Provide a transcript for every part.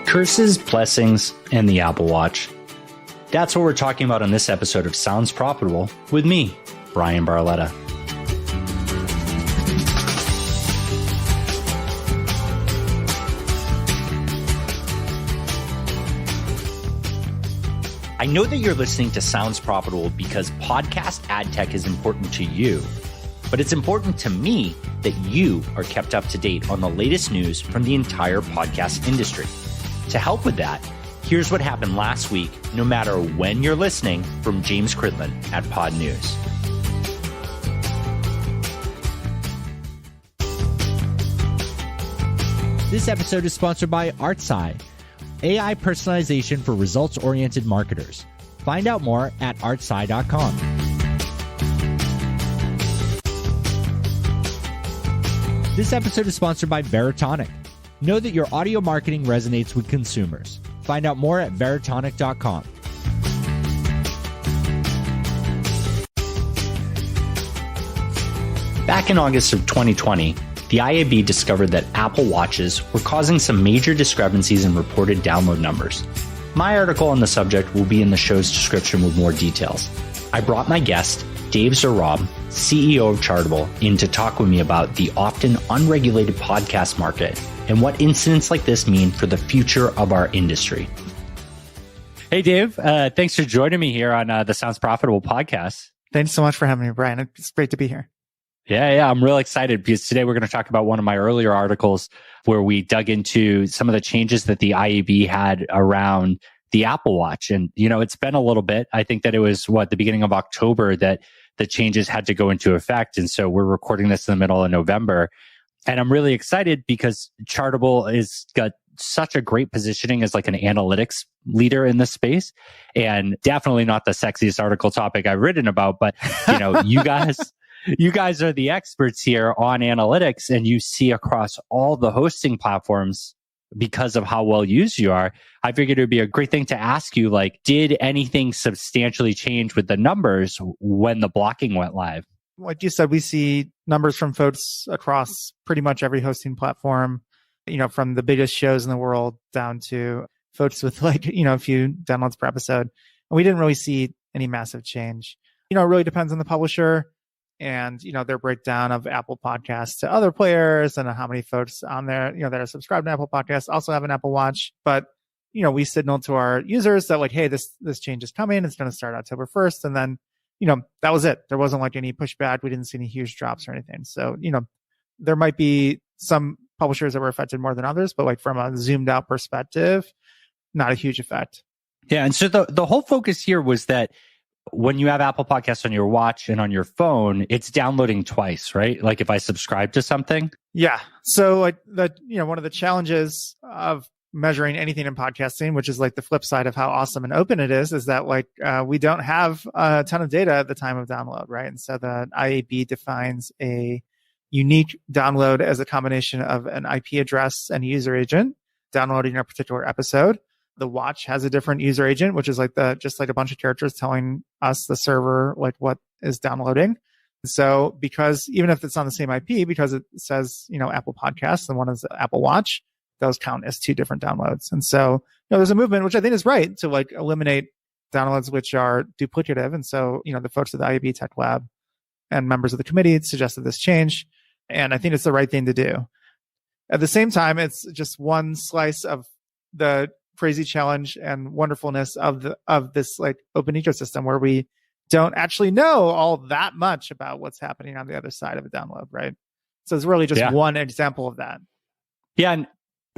Curses, blessings, and the Apple Watch. That's what we're talking about on this episode of Sounds Profitable with me, Bryan Barletta. I know that you're listening to Sounds Profitable because podcast ad tech is important to you, but it's important to me that you are kept up to date on the latest news from the entire podcast industry. To help with that, here's what happened last week, no matter when you're listening, from James Cridland at Podnews. This episode is sponsored by Artsai, AI personalization for results-oriented marketers. Find out more at artsai.com. This episode is sponsored by Veritonic. Know that your audio marketing resonates with consumers. Find out more at veritonic.com. Back in August of 2020, the IAB discovered that Apple Watches were causing some major discrepancies in reported download numbers. My article on the subject will be in the show's description with more details. I brought my guest, Dave Zohrob, CEO of Chartable, in to talk with me about the often unregulated podcast market and what incidents like this mean for the future of our industry. Hey, Dave. Thanks for joining me here on the Sounds Profitable podcast. Thanks so much for having me, Bryan. It's great to be here. Yeah, I'm really excited because today we're going to talk about one of my earlier articles where we dug into some of the changes that the IAB had around the Apple Watch. And, it's been a little bit. I think that it was, the beginning of October that the changes had to go into effect. And so we're recording this in the middle of November. And I'm really excited because Chartable has got such a great positioning as like an analytics leader in this space, and definitely not the sexiest article topic I've written about, but you guys are the experts here on analytics, and you see across all the hosting platforms because of how well used you are. I figured it would be a great thing to ask you, did anything substantially change with the numbers when the blocking went live? Like you said, we see numbers from folks across pretty much every hosting platform, from the biggest shows in the world down to folks with a few downloads per episode. And we didn't really see any massive change. It really depends on the publisher and, their breakdown of Apple Podcasts to other players and how many folks on there, that are subscribed to Apple Podcasts also have an Apple Watch. But, we signaled to our users that hey, this change is coming. It's going to start October 1st. And then, that was it. There wasn't any pushback. We didn't see any huge drops or anything. So, there might be some publishers that were affected more than others, but from a zoomed out perspective, not a huge effect. Yeah. And so the whole focus here was that when you have Apple Podcasts on your watch and on your phone, it's downloading twice, right? Like if I subscribe to something. Yeah. So one of the challenges of measuring anything in podcasting, which is the flip side of how awesome and open it is that we don't have a ton of data at the time of download, right? And so the IAB defines a unique download as a combination of an IP address and user agent downloading a particular episode. The watch has a different user agent, which is just a bunch of characters telling us, the server, what is downloading. So because even if it's on the same IP, because it says, Apple Podcasts and one is Apple Watch, those count as two different downloads. And so, there's a movement, which I think is right, to eliminate downloads which are duplicative. And so, the folks at the IAB Tech Lab and members of the committee suggested this change. And I think it's the right thing to do. At the same time, it's just one slice of the crazy challenge and wonderfulness of this open ecosystem where we don't actually know all that much about what's happening on the other side of a download, right? So it's really just one example of that. Yeah. And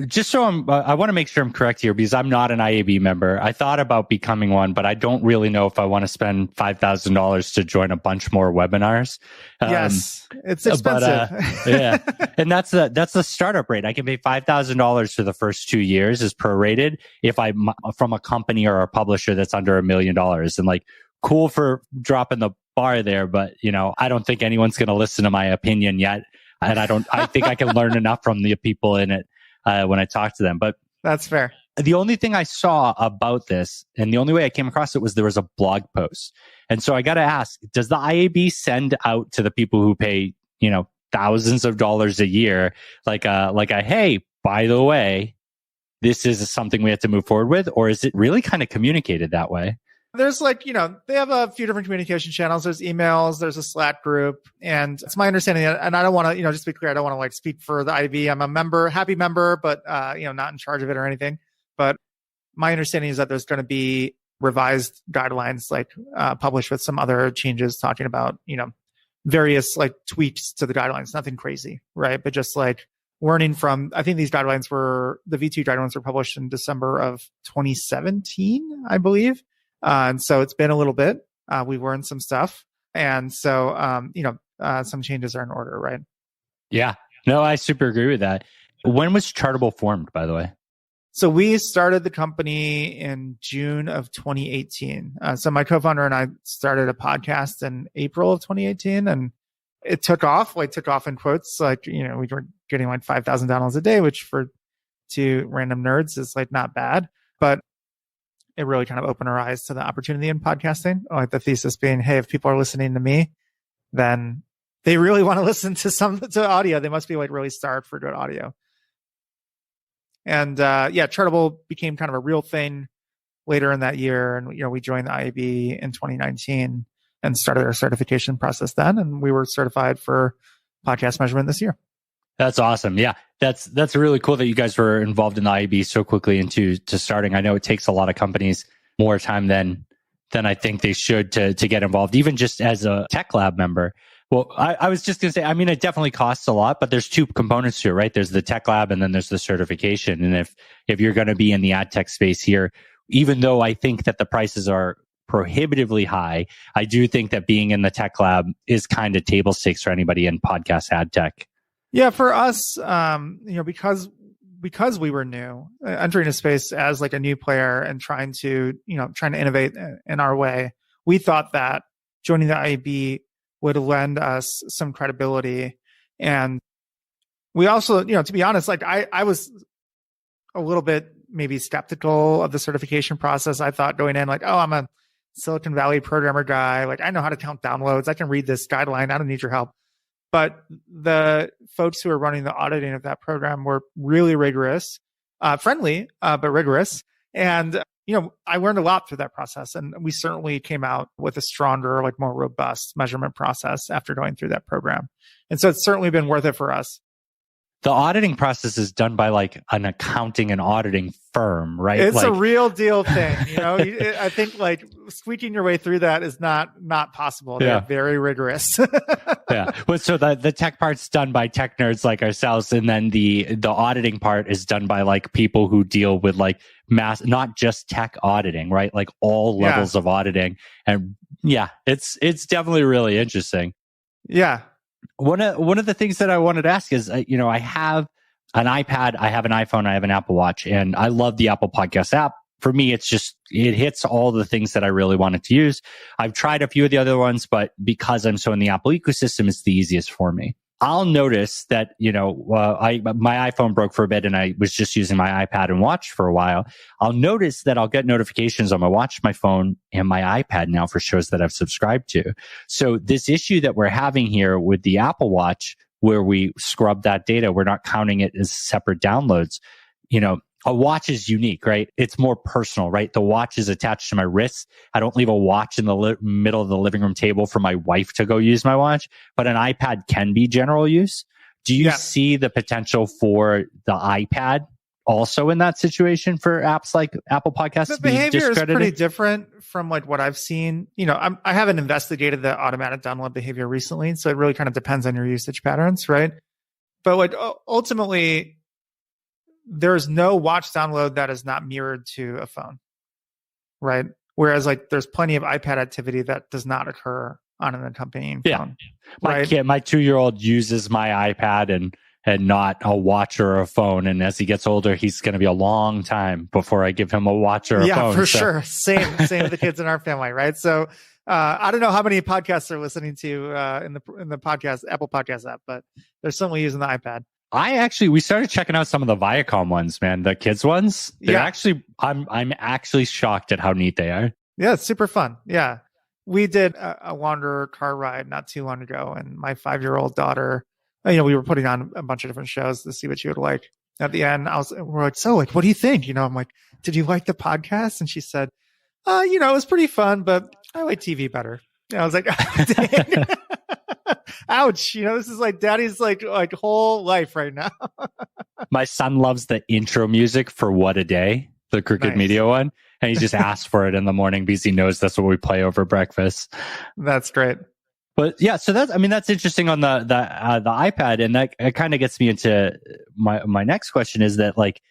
just so I want to make sure I'm correct here because I'm not an IAB member. I thought about becoming one, but I don't really know if I want to spend $5,000 to join a bunch more webinars. Yes, it's expensive. Yeah, and that's the startup rate. I can pay $5,000 for the first 2 years as prorated if I'm from a company or a publisher that's under $1 million. And cool for dropping the bar there, but I don't think anyone's going to listen to my opinion yet, and I think I can learn enough from the people in it when I talk to them. But that's fair. The only thing I saw about this, and the only way I came across it, was there was a blog post. And so I got to ask, does the IAB send out to the people who pay, thousands of dollars a year, like a, hey, by the way, this is something we have to move forward with? Or is it really kind of communicated that way? There's they have a few different communication channels. There's emails, there's a Slack group. And it's my understanding, and I don't want to, just to be clear, I don't want to speak for the IB. I'm a happy member, but, not in charge of it or anything. But my understanding is that there's going to be revised guidelines, published with some other changes talking about, various tweaks to the guidelines, nothing crazy, right? But just learning from, I think these guidelines the V2 guidelines were published in December of 2017, I believe. And so it's been a little bit. We've learned some stuff. And so, some changes are in order, right? Yeah. No, I super agree with that. When was Chartable formed, by the way? So we started the company in June of 2018. So my co-founder and I started a podcast in April of 2018, and it took off in quotes. We were getting 5,000 downloads a day, which for two random nerds is not bad, but it really kind of opened our eyes to the opportunity in podcasting. The thesis being, hey, if people are listening to me, then they really want to listen to audio. They must be really starved for good audio. And Chartable became kind of a real thing later in that year. And, we joined the IAB in 2019 and started our certification process then. And we were certified for podcast measurement this year. That's awesome. Yeah, that's really cool that you guys were involved in the IAB so quickly into starting. I know it takes a lot of companies more time than I think they should to get involved, even just as a tech lab member. Well, I was just going to say, it definitely costs a lot, but there's two components to it, right? There's the tech lab and then there's the certification. And if you're going to be in the ad tech space here, even though I think that the prices are prohibitively high, I do think that being in the tech lab is kind of table stakes for anybody in podcast ad tech. Yeah, for us, because we were new, entering a space as a new player and trying to innovate in our way, we thought that joining the IAB would lend us some credibility. And we also, to be honest, I was a little bit maybe skeptical of the certification process. I thought going in I'm a Silicon Valley programmer guy. I know how to count downloads. I can read this guideline. I don't need your help. But the folks who are running the auditing of that program were really rigorous, friendly, but rigorous. And, I learned a lot through that process. And we certainly came out with a stronger, more robust measurement process after going through that program. And so it's certainly been worth it for us. The auditing process is done by an accounting and auditing firm, right? It's a real deal thing. I think squeaking your way through that is not possible. They're very rigorous. Yeah. Well, so the tech part's done by tech nerds like ourselves. And then the auditing part is done by people who deal with mass, not just tech auditing, right? All levels of auditing. And it's definitely really interesting. Yeah. One of the things that I wanted to ask is, I have an iPad, I have an iPhone, I have an Apple Watch, and I love the Apple Podcast app. For me, it hits all the things that I really wanted to use. I've tried a few of the other ones, but because I'm so in the Apple ecosystem, it's the easiest for me. I'll notice that, my iPhone broke for a bit and I was just using my iPad and watch for a while. I'll notice that I'll get notifications on my watch, my phone, and my iPad now for shows that I've subscribed to. So this issue that we're having here with the Apple Watch, where we scrub that data, we're not counting it as separate downloads. A watch is unique, right? It's more personal, right? The watch is attached to my wrist. I don't leave a watch in the middle of the living room table for my wife to go use my watch, but an iPad can be general use. Do you see the potential for the iPad also in that situation for apps like Apple Podcasts? The behavior is pretty different from what I've seen. I haven't investigated the automatic download behavior recently, so it really kind of depends on your usage patterns, right? But ultimately, there's no watch download that is not mirrored to a phone, right? Whereas there's plenty of iPad activity that does not occur on an accompanying phone. My kid, my 2-year-old uses my iPad and not a watch or a phone. And as he gets older, he's going to be a long time before I give him a watch or a phone. Yeah, for sure. Same with the kids in our family, right? So I don't know how many podcasts they're listening to in the podcast Apple Podcast app, but they're certainly using the iPad. We started checking out some of the Viacom ones, man, the kids ones. They're actually, I'm actually shocked at how neat they are. Yeah, it's super fun. Yeah. We did a Wanderer car ride not too long ago, and my 5-year-old daughter, we were putting on a bunch of different shows to see what she would like. at the end, we're like, so like, what do you think? I'm like, did you like the podcast? And she said, it was pretty fun, but I like TV better. I was like, oh, dang. Ouch. This is like daddy's like whole life right now. My son loves the intro music for What a Day, the Crooked Media one. And he just asks for it in the morning because he knows that's what we play over breakfast. That's great. But yeah, so that's interesting on the iPad. And that kind of gets me into my next question is that like,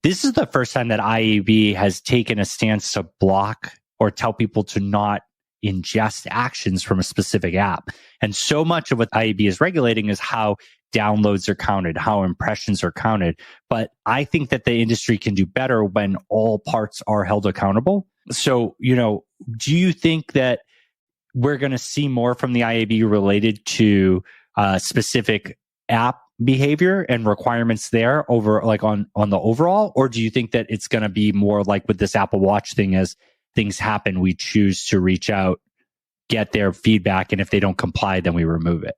this is the first time that IAB has taken a stance to block or tell people to not ingest actions from a specific app. And so much of what IAB is regulating is how downloads are counted, how impressions are counted. But I think that the industry can do better when all parts are held accountable. So, do you think that we're going to see more from the IAB related to specific app behavior and requirements there over like on the overall? Or do you think that it's going to be more like with this Apple Watch thing, as things happen, we choose to reach out, get their feedback, and if they don't comply, then we remove it?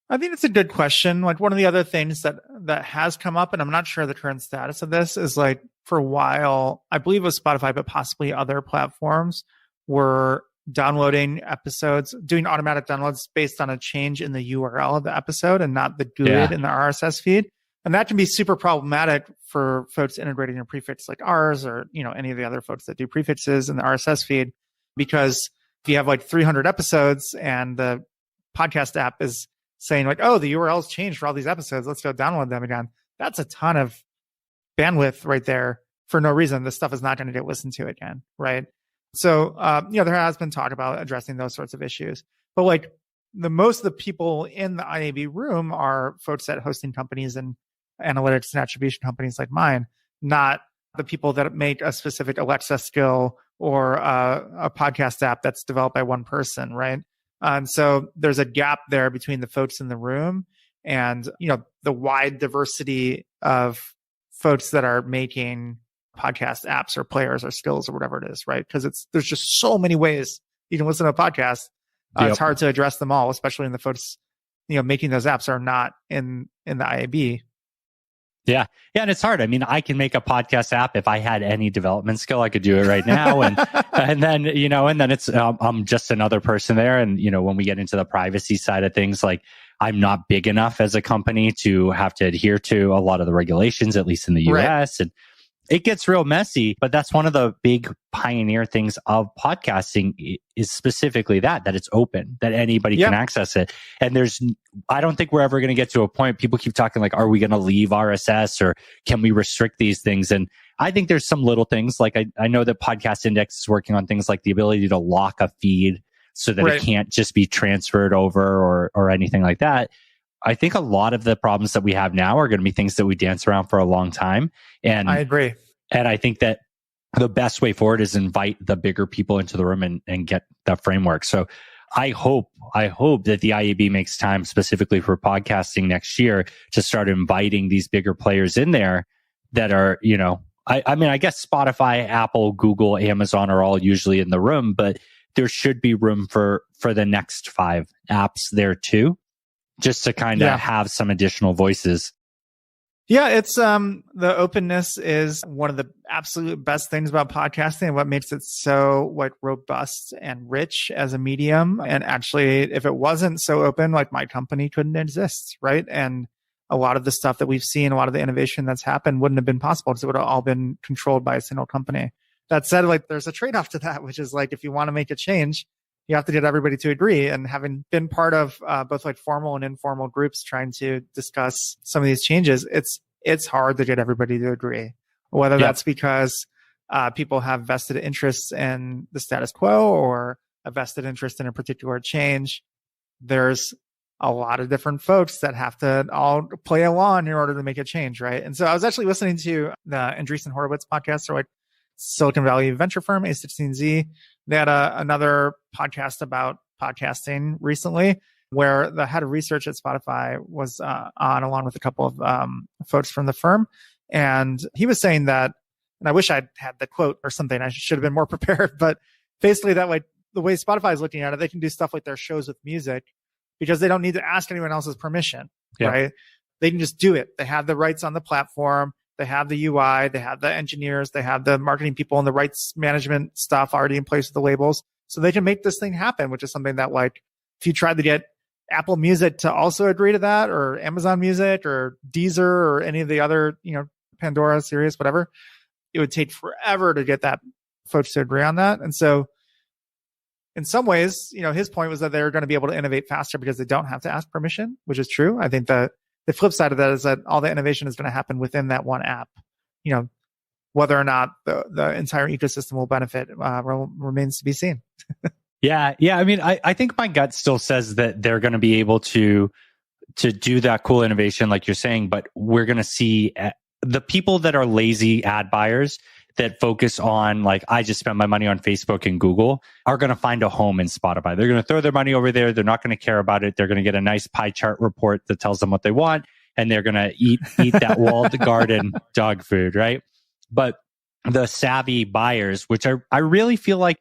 I think it's a good question. Like one of the other things that has come up, and I'm not sure the current status of this, is like for a while, I believe it was Spotify, but possibly other platforms were downloading episodes, doing automatic downloads based on a change in the URL of the episode and not the GUID in the RSS feed. And that can be super problematic for folks integrating a prefix like ours or, any of the other folks that do prefixes in the RSS feed, because if you have like 300 episodes and the podcast app is saying like, oh, the URL's changed for all these episodes, let's go download them again. That's a ton of bandwidth right there for no reason. This stuff is not going to get listened to again, right? So, there has been talk about addressing those sorts of issues. But like most of the people in the IAB room are folks at hosting companies and analytics and attribution companies like mine, not the people that make a specific Alexa skill or a podcast app that's developed by one person, right? And so there's a gap there between the folks in the room and, the wide diversity of folks that are making podcast apps or players or skills or whatever it is, right? Because there's just so many ways you can listen to a podcast. It's hard to address them all, especially in the folks, making those apps are not in the IAB. Yeah. Yeah. And it's hard. I mean, I can make a podcast app. If I had any development skill, I could do it right now. And, and then it's, I'm just another person there. And, when we get into the privacy side of things, like I'm not big enough as a company to have to adhere to a lot of the regulations, at least in the US. Right. And it gets real messy, but that's one of the big pioneer things of podcasting is specifically that it's open, that anybody can access it. And I don't think we're ever going to get to a point. People keep talking like, are we going to leave RSS or can we restrict these things? And I think there's some little things like I know that Podcast Index is working on things like the ability to lock a feed so that it can't just be transferred over or anything like that. I think a lot of the problems that we have now are going to be things that we dance around for a long time. And I agree. And I think that the best way forward is invite the bigger people into the room and get the framework. So I hope that the IAB makes time specifically for podcasting next year to start inviting these bigger players in there that are, I guess Spotify, Apple, Google, Amazon are all usually in the room, but there should be room for the next 5 apps there too, just to kind of have some additional voices. Yeah, it's the openness is one of the absolute best things about podcasting and what makes it so robust and rich as a medium. And actually, if it wasn't so open, like my company couldn't exist, right? And a lot of the stuff that we've seen, a lot of the innovation that's happened wouldn't have been possible because it would have all been controlled by a single company. That said, there's a trade-off to that, which is if you want to make a change, you have to get everybody to agree. And having been part of both formal and informal groups trying to discuss some of these changes, it's hard to get everybody to agree. Whether that's because people have vested interests in the status quo or a vested interest in a particular change, there's a lot of different folks that have to all play along in order to make a change, right? And so I was actually listening to the Andreessen Horowitz podcast, or Silicon Valley venture firm, A16Z. They had another podcast about podcasting recently where the head of research at Spotify was on along with a couple of folks from the firm. And he was saying that, and I wish I'd had the quote or something, I should have been more prepared, but basically that the way Spotify is looking at it, they can do stuff like their shows with music because they don't need to ask anyone else's permission, right? they can just do it. They have the rights on the platform. They have the UI. They have the engineers. They have the marketing people and the rights management stuff already in place with the labels. So they can make this thing happen, which is something that like, if you tried to get Apple Music to also agree to that, or Amazon Music or Deezer or any of the other, Pandora, Sirius, whatever, it would take forever to get that folks to agree on that. And so in some ways, his point was that they're going to be able to innovate faster because they don't have to ask permission, which is true. I think the flip side of that is that all the innovation is going to happen within that one app. Whether or not the entire ecosystem will benefit remains to be seen. Yeah. I mean, I think my gut still says that they're going to be able to do that cool innovation, like you're saying, but we're going to see the people that are lazy ad buyers that focus on like, I just spent my money on Facebook and Google are going to find a home in Spotify. They're going to throw their money over there. They're not going to care about it. They're going to get a nice pie chart report that tells them what they want. And they're going to eat that walled garden dog food, right? But the savvy buyers, which I really feel like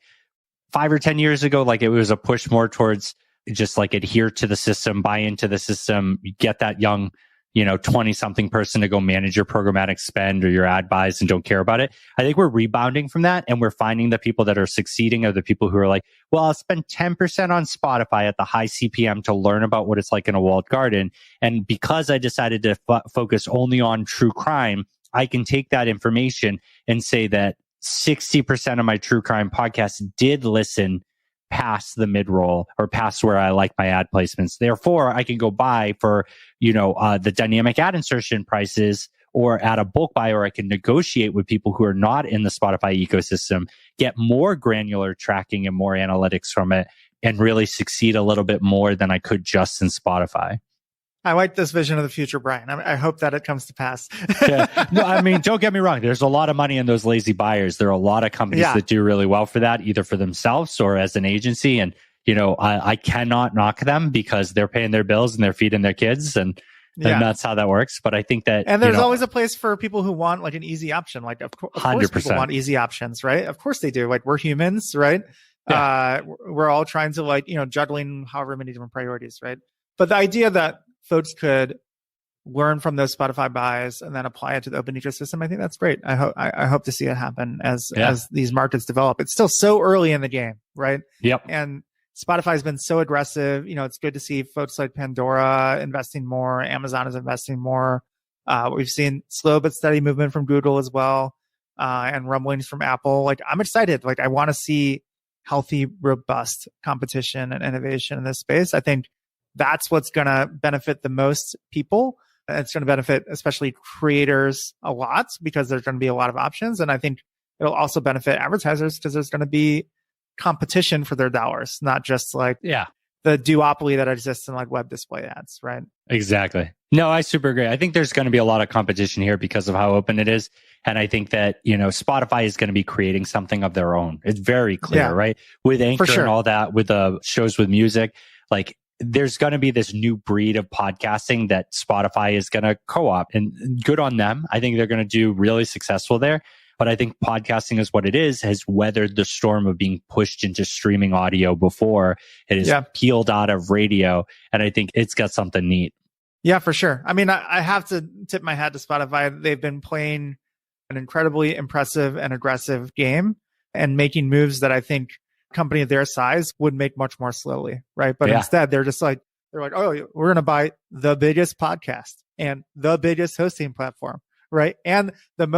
5 or 10 years ago, like it was a push more towards just like adhere to the system, buy into the system, get that young 20-something person to go manage your programmatic spend or your ad buys and don't care about it. I think we're rebounding from that, and we're finding the people that are succeeding are the people who are like, well, I'll spend 10% on Spotify at the high CPM to learn about what it's like in a walled garden. And because I decided to focus only on true crime, I can take that information and say that 60% of my true crime podcasts did listen past the mid-roll or past where I like my ad placements. Therefore, I can go buy for, the dynamic ad insertion prices or at a bulk buy, or I can negotiate with people who are not in the Spotify ecosystem, get more granular tracking and more analytics from it, and really succeed a little bit more than I could just in Spotify. I like this vision of the future, Bryan. I hope that it comes to pass. Yeah. No, I mean, don't get me wrong. There's a lot of money in those lazy buyers. There are a lot of companies that do really well for that, either for themselves or as an agency. And, I cannot knock them because they're paying their bills and they're feeding their kids. And that's how that works. But I think that... And there's always a place for people who want like an easy option. Like, of course, 100%. People want easy options, right? Of course they do. Like, we're humans, right? Yeah. We're all trying to juggling however many different priorities, right? But the idea that folks could learn from those Spotify buys and then apply it to the open ecosystem, I think that's great. I hope to see it happen as these markets develop. It's still so early in the game, right? Yep. And Spotify's been so aggressive. It's good to see folks like Pandora investing more. Amazon is investing more. We've seen slow but steady movement from Google as well, and rumblings from Apple. Like, I'm excited. Like, I want to see healthy, robust competition and innovation in this space. I think that's what's going to benefit the most people. It's going to benefit especially creators a lot because there's going to be a lot of options. And I think it'll also benefit advertisers because there's going to be competition for their dollars, not just like the duopoly that exists in like web display ads, right? Exactly. No, I super agree. I think there's going to be a lot of competition here because of how open it is. And I think that, Spotify is going to be creating something of their own. It's very clear, right? With Anchor and all that, with the shows with music, like, there's going to be this new breed of podcasting that Spotify is going to co-opt, and good on them. I think they're going to do really successful there. But I think podcasting is what it is, has weathered the storm of being pushed into streaming audio before it is peeled out of radio. And I think it's got something neat. Yeah, for sure. I mean, I have to tip my hat to Spotify. They've been playing an incredibly impressive and aggressive game and making moves that I think company of their size would make much more slowly, right? But instead, they're like, oh, we're going to buy the biggest podcast and the biggest hosting platform, right? And the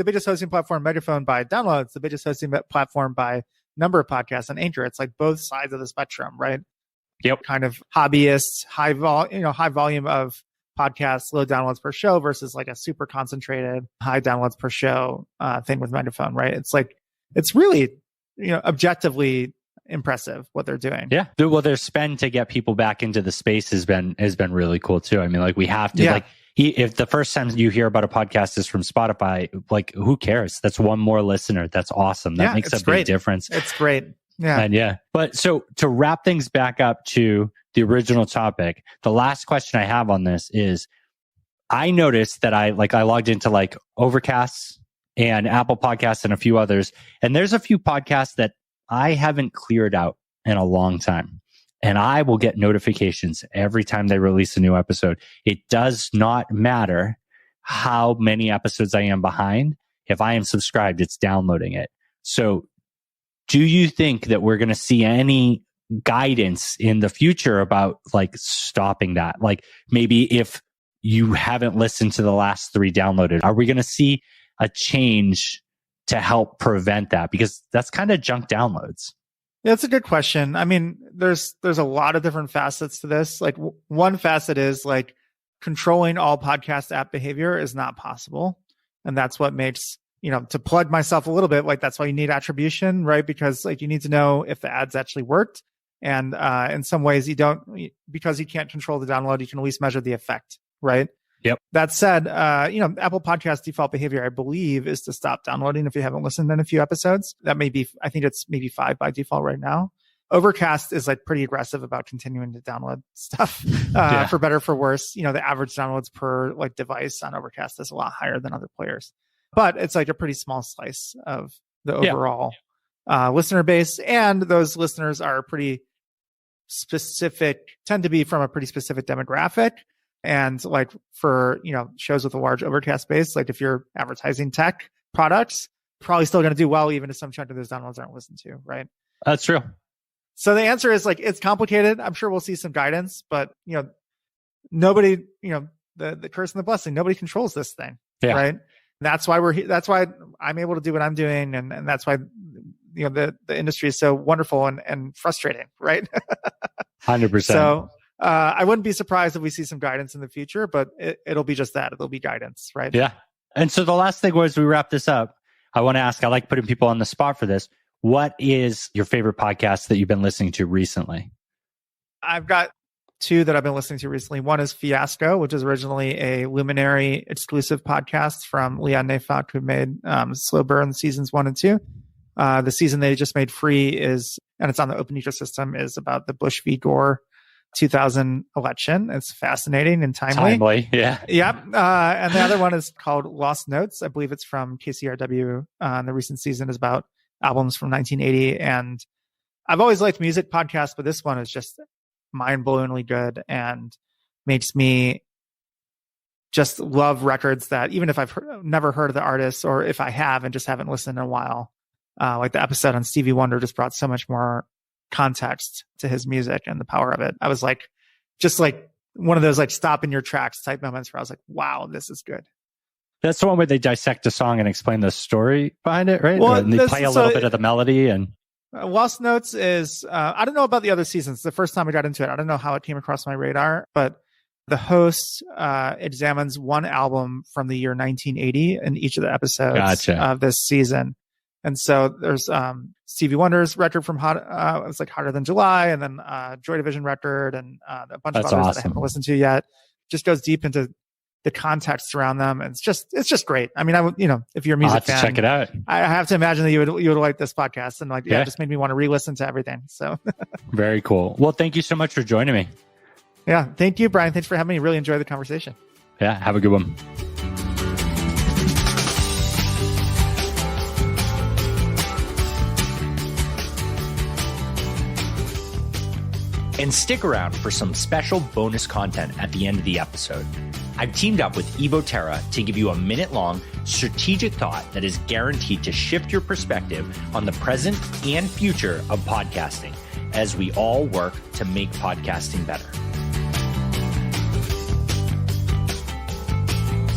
biggest hosting platform, Megaphone, by downloads, the biggest hosting platform by number of podcasts, and Anchor. It's like both sides of the spectrum, right? Yep. Kind of hobbyist, high volume of podcasts, low downloads per show versus like a super concentrated high downloads per show thing with Megaphone, right? It's like, it's really, objectively impressive what they're doing. Yeah. Well, their spend to get people back into the space has been really cool too. I mean, like, we have to like, if the first time you hear about a podcast is from Spotify, like, who cares? That's one more listener. That's awesome. That makes a big difference. It's great. Yeah. And but so to wrap things back up to the original topic, the last question I have on this is, I noticed that I logged into like Overcast and Apple Podcasts and a few others, and there's a few podcasts that I haven't cleared out in a long time. and I will get notifications every time they release a new episode. It does not matter how many episodes I am behind. If I am subscribed, it's downloading it. So do you think that we're going to see any guidance in the future about like stopping that? Like maybe if you haven't listened to the last 3 downloaded, are we going to see a change to help prevent that? Because that's kind of junk downloads. Yeah, that's a good question. I mean, there's a lot of different facets to this. Like one facet is like controlling all podcast app behavior is not possible. And that's what makes, to plug myself a little bit, like that's why you need attribution, right? Because like you need to know if the ads actually worked. And in some ways you don't, because you can't control the download, you can at least measure the effect, right? Yep. That said, Apple Podcast default behavior, I believe, is to stop downloading if you haven't listened in a few episodes. That may be, I think it's maybe 5 by default right now. Overcast is like pretty aggressive about continuing to download stuff, for better, for worse. The average downloads per like device on Overcast is a lot higher than other players, but it's like a pretty small slice of the overall listener base. And those listeners are pretty specific, tend to be from a pretty specific demographic. And like for, shows with a large Overcast base, like if you're advertising tech products, probably still going to do well, even if some chunk of those downloads aren't listened to, right? That's true. So the answer is like, it's complicated. I'm sure we'll see some guidance, but nobody, the curse and the blessing, nobody controls this thing, right? And that's why that's why I'm able to do what I'm doing. And that's why, the industry is so wonderful and frustrating, right? 100%. So, I wouldn't be surprised if we see some guidance in the future, but it'll be just that. It'll be guidance, right? Yeah. And so the last thing was, we wrap this up, I want to ask, I like putting people on the spot for this. What is your favorite podcast that you've been listening to recently? I've got 2 that I've been listening to recently. One is Fiasco, which is originally a Luminary exclusive podcast from Leon Neyfakh, who made Slow Burn seasons 1 and 2. The season they just made free is, and it's on the open ecosystem, is about the Bush v. Gore 2000 election. It's fascinating and timely. Yeah. Yep. And the other one is called Lost Notes. I believe it's from KCRW. The recent season is about albums from 1980. And I've always liked music podcasts, but this one is just mind-blowingly good and makes me just love records that even if I've never heard of the artist, or if I have and just haven't listened in a while, like the episode on Stevie Wonder just brought so much more context to his music and the power of it. I was like, just like one of those like stop in your tracks type moments where I was like, wow, this is good. That's the one where they dissect a song and explain the story behind it, right? Well, and they play a little bit of the melody. And Lost Notes is, I don't know about the other seasons. The first time I got into it, I don't know how it came across my radar, but the host examines one album from the year 1980 in each of the episodes of this season. And so there's Stevie Wonder's record from it was like Hotter Than July, and then Joy Division record, and a bunch of others that I haven't listened to yet. Just goes deep into the context around them, and it's just great. I mean, I would, if you're a music fan, check it out. I have to imagine that you would like this podcast, and it just made me want to re-listen to everything. So very cool. Well, thank you so much for joining me. Yeah, thank you, Brian. Thanks for having me. Really enjoyed the conversation. Yeah, have a good one. And stick around for some special bonus content at the end of the episode. I've teamed up with Terra to give you a minute-long strategic thought that is guaranteed to shift your perspective on the present and future of podcasting as we all work to make podcasting better.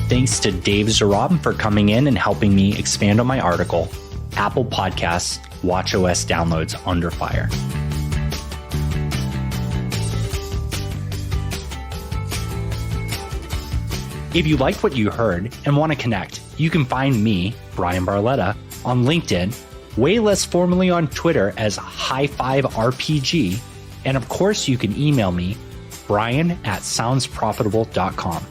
Thanks to Dave Zohrob for coming in and helping me expand on my article, Apple Podcasts WatchOS Downloads Under Fire. If you liked what you heard and want to connect, you can find me, Bryan Barletta, on LinkedIn, way less formally on Twitter as High5RPG, and of course you can email me, brian@soundsprofitable.com.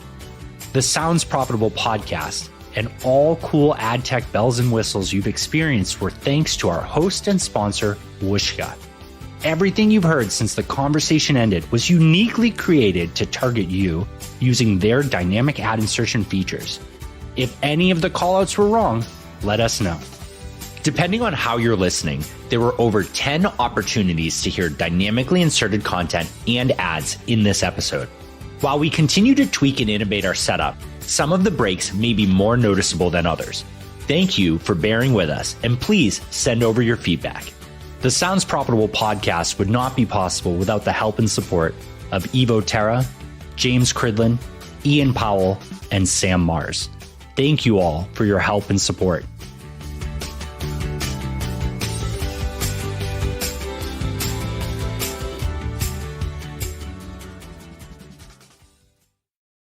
The Sounds Profitable podcast and all cool ad tech bells and whistles you've experienced were thanks to our host and sponsor, Whooshkaa. Everything you've heard since the conversation ended was uniquely created to target you using their dynamic ad insertion features. If any of the callouts were wrong, let us know. Depending on how you're listening, there were over 10 opportunities to hear dynamically inserted content and ads in this episode. While we continue to tweak and innovate our setup, some of the breaks may be more noticeable than others. Thank you for bearing with us, and please send over your feedback. The Sounds Profitable podcast would not be possible without the help and support of Terra, James Cridland, Ian Powell, and Sam Mars. Thank you all for your help and support.